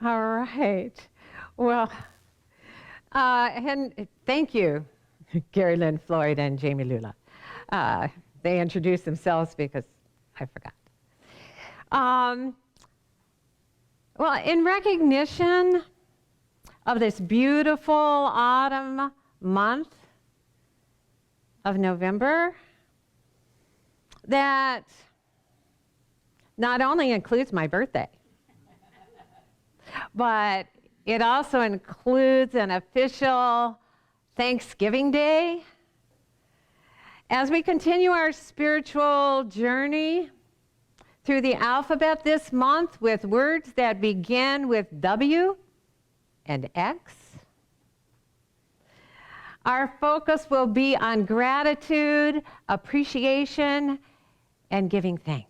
All right. Well, and thank you, Gary Lynn Floyd and Jamie Lula. They introduced themselves because I forgot. Well, in recognition of this beautiful autumn month of November, that not only includes my birthday, but it also includes an official Thanksgiving Day. As we continue our spiritual journey through the alphabet this month with words that begin with W and X, our focus will be on gratitude, appreciation, and giving thanks.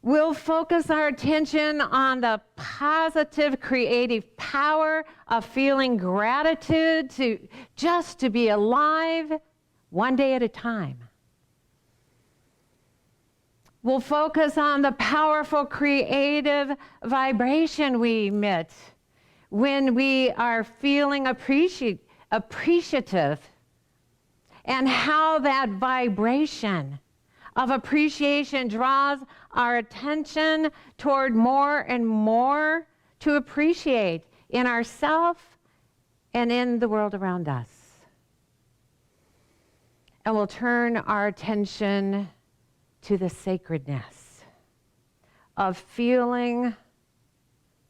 We'll focus our attention on the positive creative power of feeling gratitude to be alive one day at a time. We'll focus on the powerful creative vibration we emit when we are feeling appreciative, and how that vibration of appreciation draws our attention toward more and more to appreciate in ourselves and in the world around us. And we'll turn our attention to the sacredness of feeling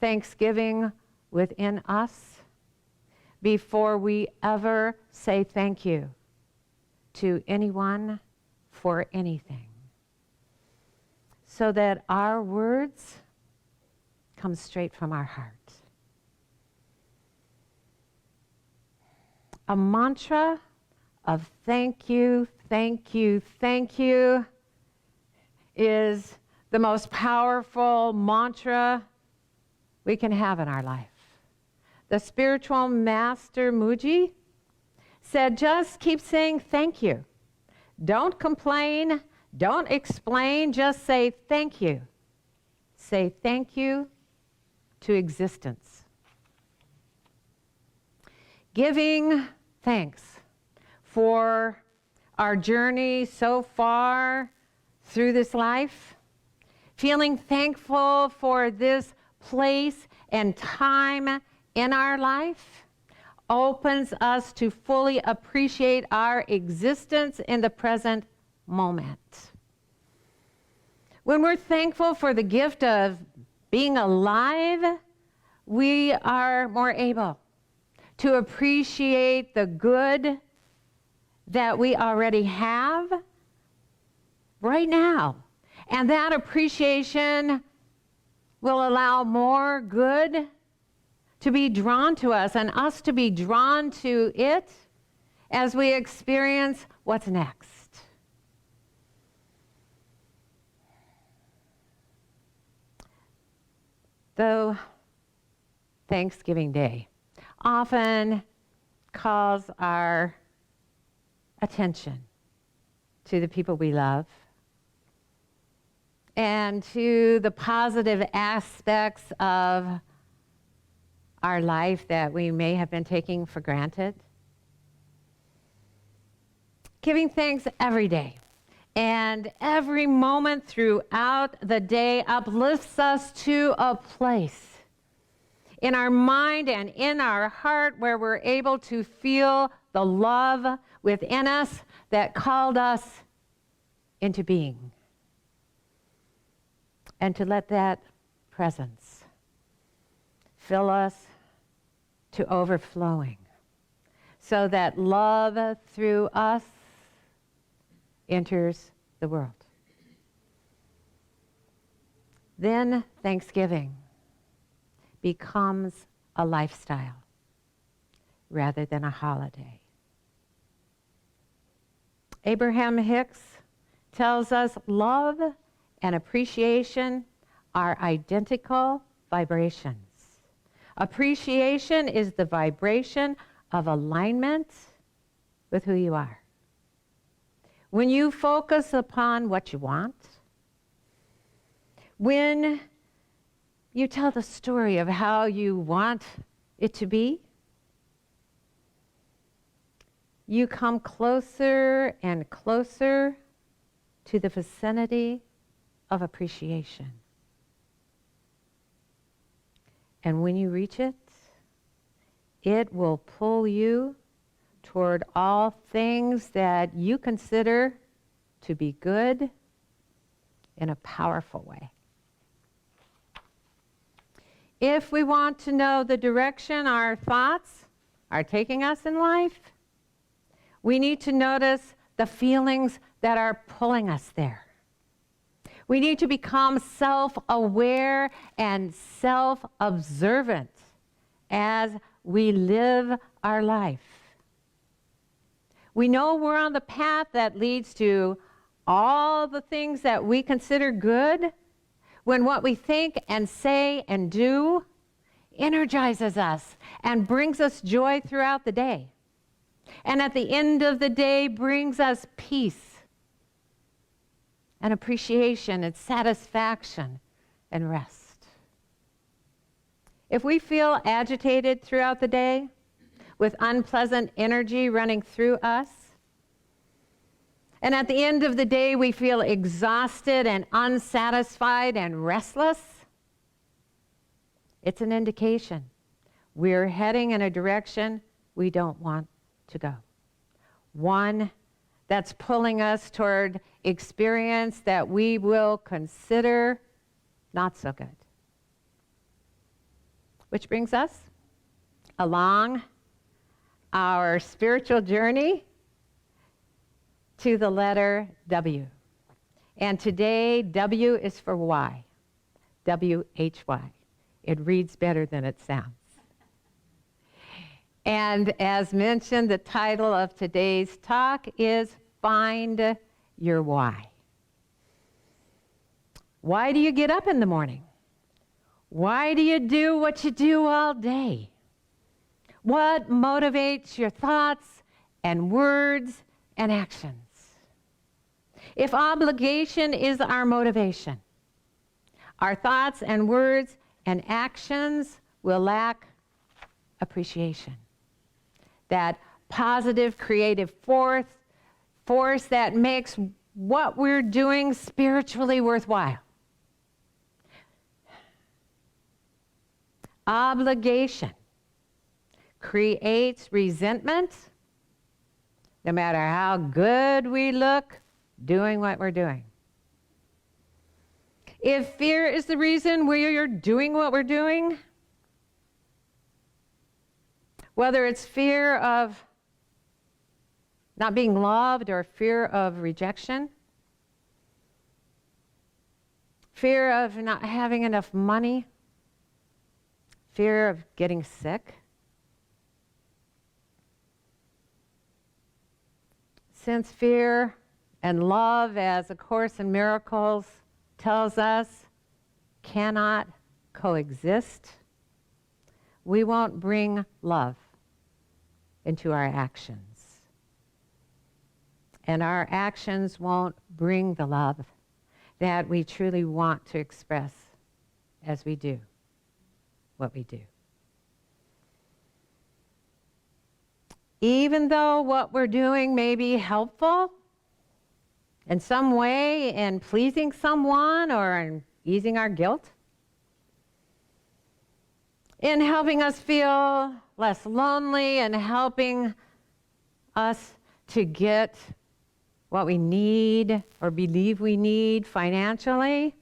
Thanksgiving within us before we ever say thank you to anyone for anything, so that our words come straight from our heart. A mantra of thank you, thank you, thank you is the most powerful mantra we can have in our life. The spiritual master Muji said, just keep saying thank you. Don't complain, don't explain, just say thank you. Say thank you to existence. Giving thanks for our journey so far through this life, feeling thankful for this place and time in our life, opens us to fully appreciate our existence in the present moment. When we're thankful for the gift of being alive, we are more able to appreciate the good that we already have right now. And that appreciation will allow more good to be drawn to us and us to be drawn to it as we experience what's next. Though Thanksgiving Day often calls our attention to the people we love and to the positive aspects of our life that we may have been taking for granted. Giving thanks every day and every moment throughout the day uplifts us to a place in our mind and in our heart where we're able to feel the love within us that called us into being. And to let that presence fill us to overflowing, so that love through us enters the world. Then Thanksgiving becomes a lifestyle rather than a holiday. Abraham Hicks tells us love and appreciation are identical vibrations. Appreciation is the vibration of alignment with who you are. When you focus upon what you want, when You tell the story of how you want it to be. You come closer and closer to the vicinity of appreciation. And when you reach it, it will pull you toward all things that you consider to be good in a powerful way. If we want to know the direction our thoughts are taking us in life, we need to notice the feelings that are pulling us there. We need to become self-aware and self-observant as we live our life. We know we're on the path that leads to all the things that we consider good when what we think and say and do energizes us and brings us joy throughout the day. And at the end of the day brings us peace and appreciation and satisfaction and rest. If we feel agitated throughout the day with unpleasant energy running through us, and at the end of the day we feel exhausted and unsatisfied and restless, it's an indication we're heading in a direction we don't want to go. One that's pulling us toward experience that we will consider not so good. Which brings us along our spiritual journey to the letter W. And today, W is for why. W-H-Y. It reads better than it sounds. And as mentioned, the title of today's talk is Find Your Why. Why do you get up in the morning? Why do you do what you do all day? What motivates your thoughts and words and actions? If obligation is our motivation, our thoughts and words and actions will lack appreciation. That positive creative force that makes what we're doing spiritually worthwhile. Obligation creates resentment, no matter how good we look doing what we're doing. If fear is the reason we're doing what we're doing, whether it's fear of not being loved or fear of rejection, fear of not having enough money, fear of getting sick, since fear and love, as A Course in Miracles tells us, cannot coexist, we won't bring love into our actions. And our actions won't bring the love that we truly want to express as we do what we do. Even though what we're doing may be helpful in some way in pleasing someone or in easing our guilt, in helping us feel less lonely and helping us to get what we need or believe we need financially,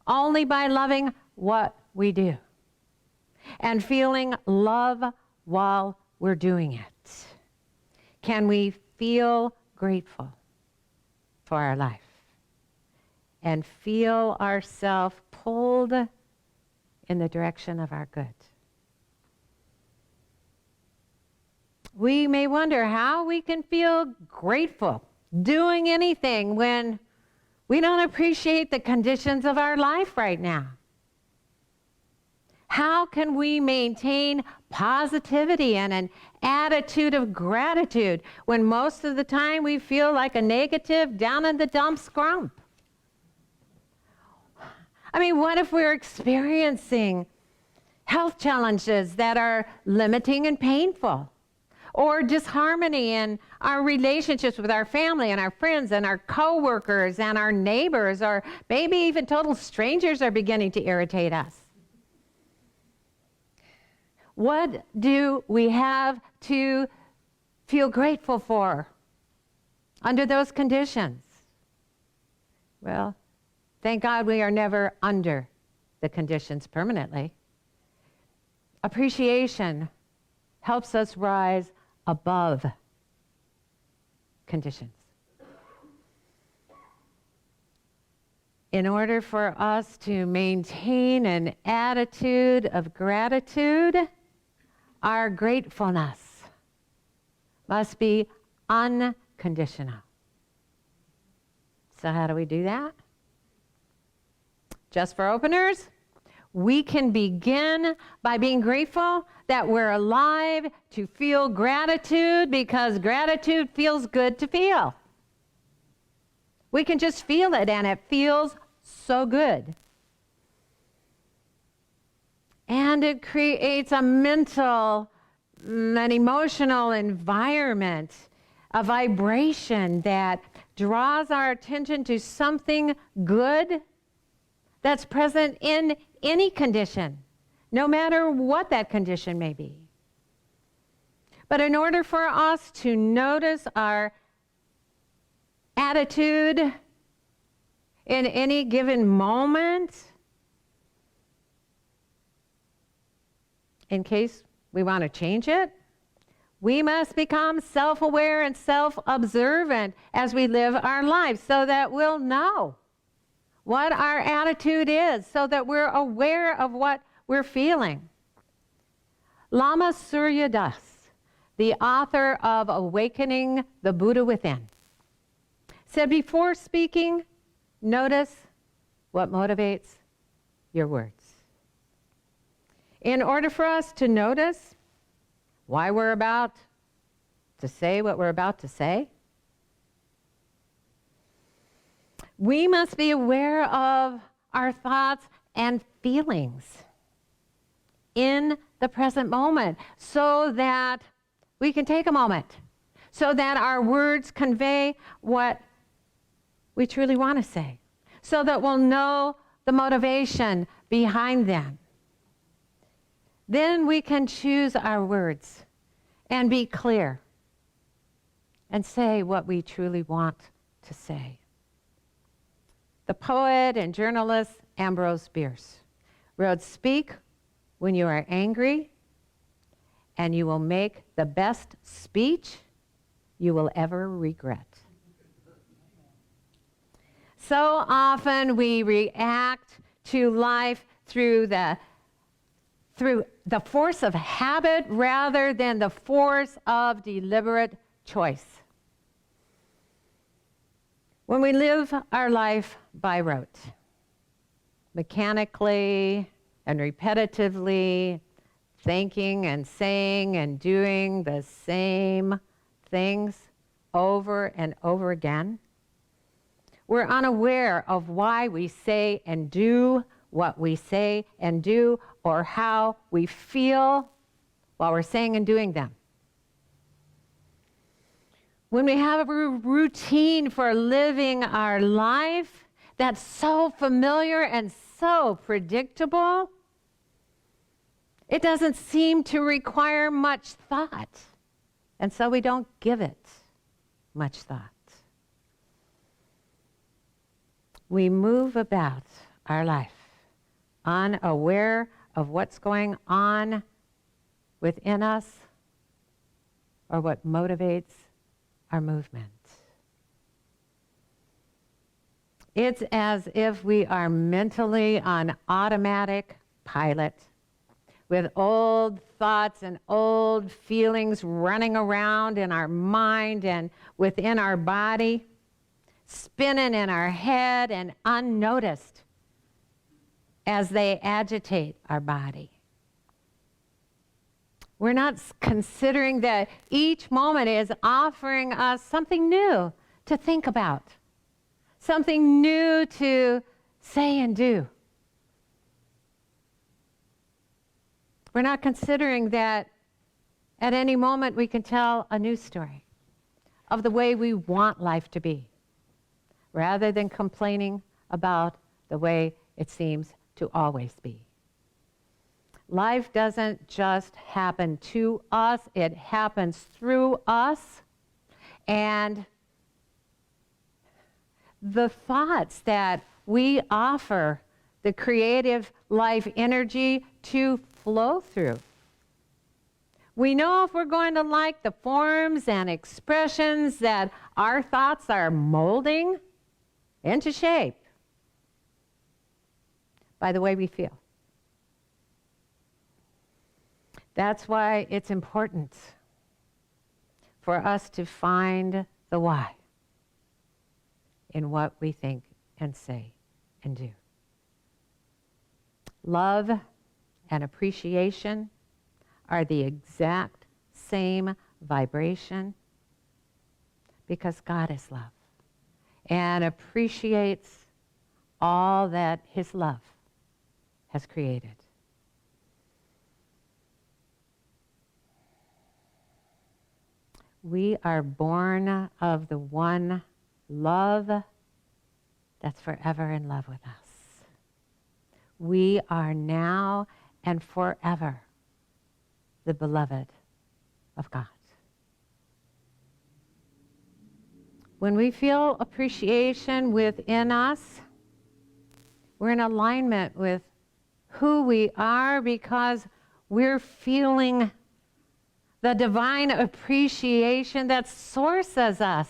only by loving what we do and feeling love while we're doing it can we feel grateful for our life and feel ourselves pulled in the direction of our good. We may wonder how we can feel grateful doing anything when we don't appreciate the conditions of our life right now. How can we maintain positivity and an attitude of gratitude when most of the time we feel like a negative, down in the dumps grump? I mean, what if we're experiencing health challenges that are limiting and painful? Or disharmony in our relationships with our family and our friends and our coworkers and our neighbors, or maybe even total strangers are beginning to irritate us. What do we have to feel grateful for under those conditions? Well, thank God we are never under the conditions permanently. Appreciation helps us rise above conditions. In order for us to maintain an attitude of gratitude, our gratefulness must be unconditional. So how do we do that? Just for openers, we can begin by being grateful that we're alive to feel gratitude, because gratitude feels good to feel. We can just feel it, and it feels so good. And it creates a mental, an emotional environment, a vibration that draws our attention to something good that's present in any condition, no matter what that condition may be. But in order for us to notice our attitude in any given moment, in case we want to change it, we must become self-aware and self-observant as we live our lives, so that we'll know what our attitude is, so that we're aware of what we're feeling. Lama Surya Das, the author of Awakening the Buddha Within, said, before speaking, notice what motivates your words. In order for us to notice why we're about to say what we're about to say, we must be aware of our thoughts and feelings in the present moment, so that we can take a moment, so that our words convey what we truly want to say, so that we'll know the motivation behind them. Then we can choose our words and be clear and say what we truly want to say. The poet and journalist Ambrose Bierce wrote, "Speak when you are angry, and you will make the best speech you will ever regret." So often we react to life through the force of habit rather than the force of deliberate choice. When we live our life by rote, mechanically and repetitively, thinking and saying and doing the same things over and over again, we're unaware of why we say and do what we say and do, or how we feel while we're saying and doing them. When we have a routine for living our life that's so familiar and so predictable, it doesn't seem to require much thought, and so we don't give it much thought. We move about our life unaware of what's going on within us or what motivates our movement. It's as if we are mentally on automatic pilot, with old thoughts and old feelings running around in our mind and within our body, spinning in our head and unnoticed as they agitate our body. We're not considering that each moment is offering us something new to think about, something new to say and do. We're not considering that at any moment we can tell a new story of the way we want life to be, rather than complaining about the way it seems to always be. Life doesn't just happen to us, it happens through us. And the thoughts that we offer the creative life energy to flow through. We know if we're going to like the forms and expressions that our thoughts are molding into shape by the way we feel. That's why it's important for us to find the why in what we think and say and do. Love and appreciation are the exact same vibration because God is love and appreciates all that His love has created. We are born of the one love that's forever in love with us. We are now and forever the beloved of God. When we feel appreciation within us, we're in alignment with who we are because we're feeling the divine appreciation that sources us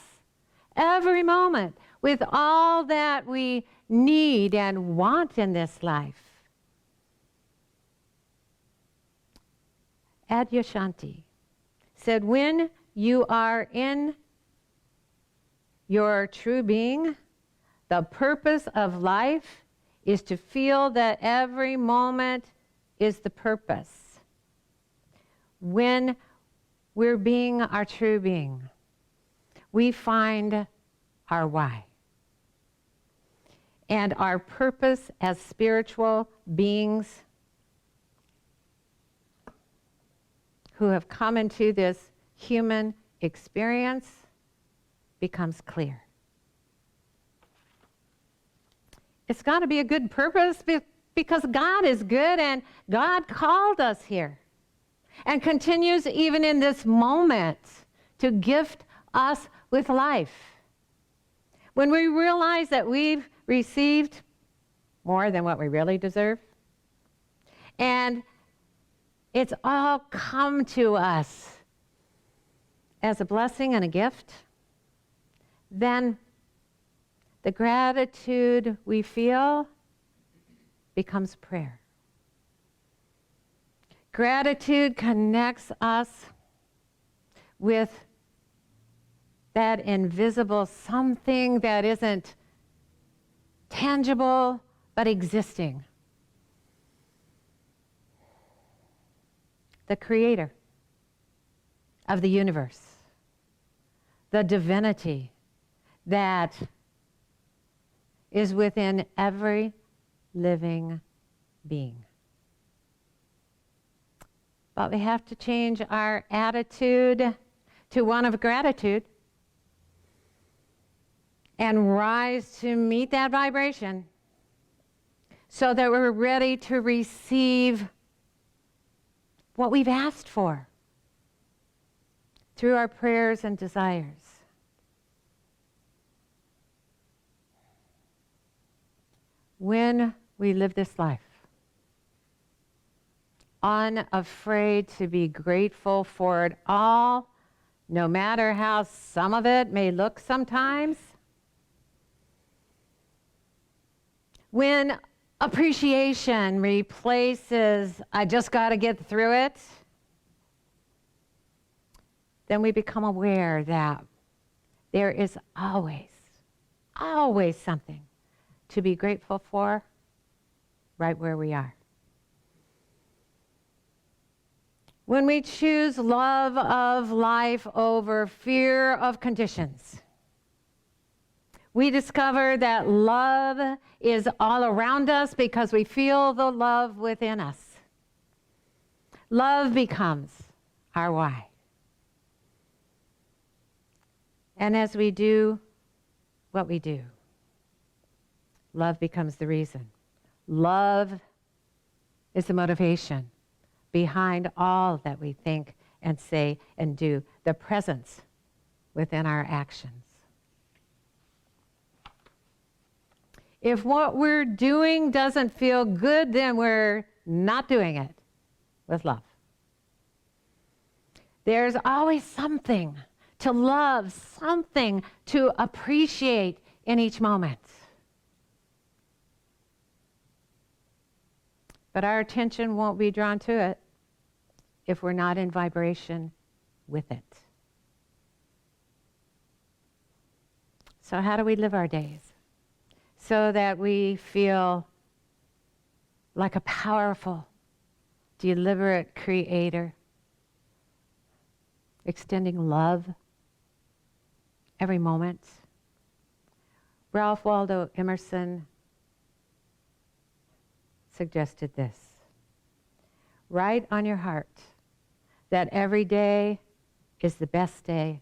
every moment with all that we need and want in this life. Adyashanti said, when you are in your true being, the purpose of life is to feel that every moment is the purpose. When we're being our true being, we find our why. And our purpose as spiritual beings who have come into this human experience becomes clear. It's got to be a good purpose because God is good and God called us here and continues even in this moment to gift us with life. When we realize that we've received more than what we really deserve, and it's all come to us as a blessing and a gift, then the gratitude we feel becomes prayer. Gratitude connects us with that invisible something that isn't tangible but existing. The creator of the universe, the divinity that is within every living being. But we have to change our attitude to one of gratitude and rise to meet that vibration so that we're ready to receive what we've asked for through our prayers and desires. When we live this life, unafraid to be grateful for it all, no matter how some of it may look sometimes, when appreciation replaces, I just got to get through it, then we become aware that there is always something to be grateful for right where we are. When we choose love of life over fear of conditions, we discover that love is all around us because we feel the love within us. Love becomes our why. And as we do what we do, love becomes the reason. Love is the motivation behind all that we think and say and do, the presence within our actions. If what we're doing doesn't feel good, then we're not doing it with love. There's always something to love, something to appreciate in each moment. But our attention won't be drawn to it if we're not in vibration with it. So how do we live our days? So that we feel like a powerful, deliberate creator, extending love every moment. Ralph Waldo Emerson suggested this. Write on your heart that every day is the best day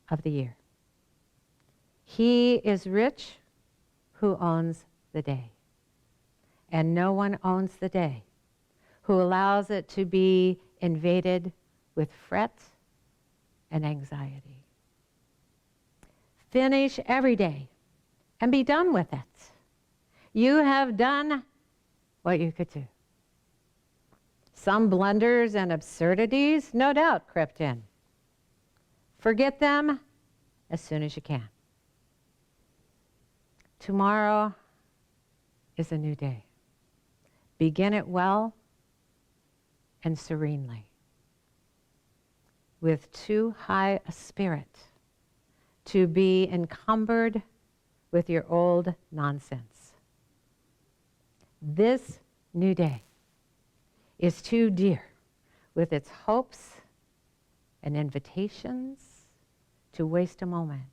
of the year. He is rich who owns the day, and no one owns the day who allows it to be invaded with fret and anxiety. Finish every day and be done with it. You have done what you could do. Some blunders and absurdities, no doubt, crept in. Forget them as soon as you can. Tomorrow is a new day. Begin it well and serenely, with too high a spirit to be encumbered with your old nonsense. This new day is too dear with its hopes and invitations to waste a moment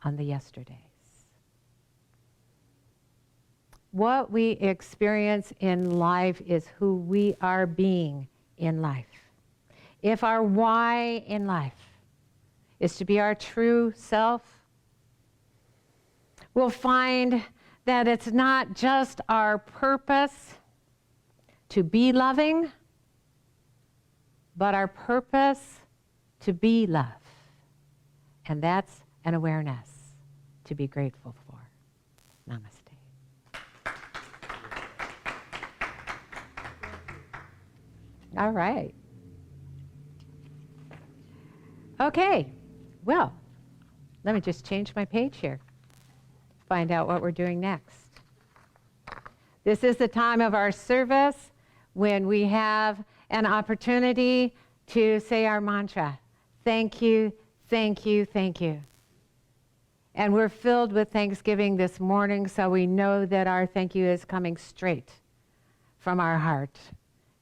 on the yesterdays. What we experience in life is who we are being in life. If our why in life is to be our true self, we'll find that it's not just our purpose to be loving, but our purpose to be love. And that's an awareness to be grateful for. Namaste. All right. Okay, well, let me just change my page here. Find out what we're doing next. This is the time of our service when we have an opportunity to say our mantra. Thank you, thank you, thank you. And we're filled with thanksgiving this morning, so we know that our thank you is coming straight from our heart.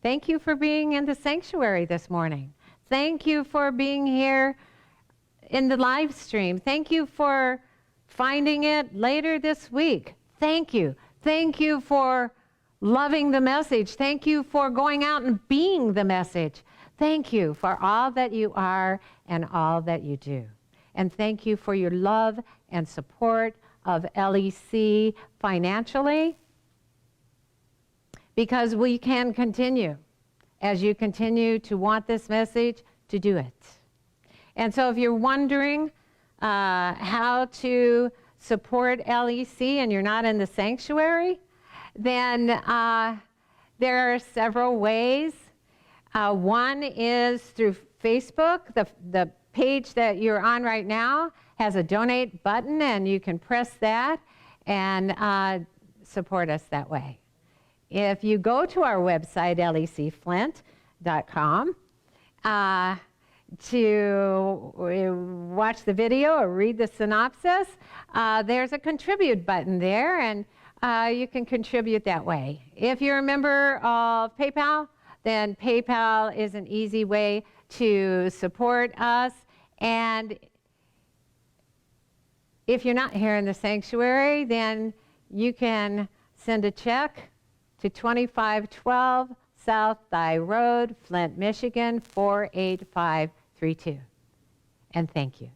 Thank you for being in the sanctuary this morning. Thank you for being here in the live stream. Thank you for finding it later this week. Thank you. Thank you for loving the message. Thank you for going out and being the message. Thank you for all that you are and all that you do. And thank you for your love and support of LEC financially, because we can continue, as you continue to want this message, to do it. And so if you're wondering how to support LEC and you're not in the sanctuary, then there are several ways. One is through Facebook. The page that you're on right now has a donate button, and you can press that and support us that way. If you go to our website, lecflint.com, to watch the video or read the synopsis, there's a contribute button there, and you can contribute that way. If you're a member of PayPal, then PayPal is an easy way to support us. And if you're not here in the sanctuary, then you can send a check to 2512 South Thigh Road, Flint, Michigan, 48532. And thank you.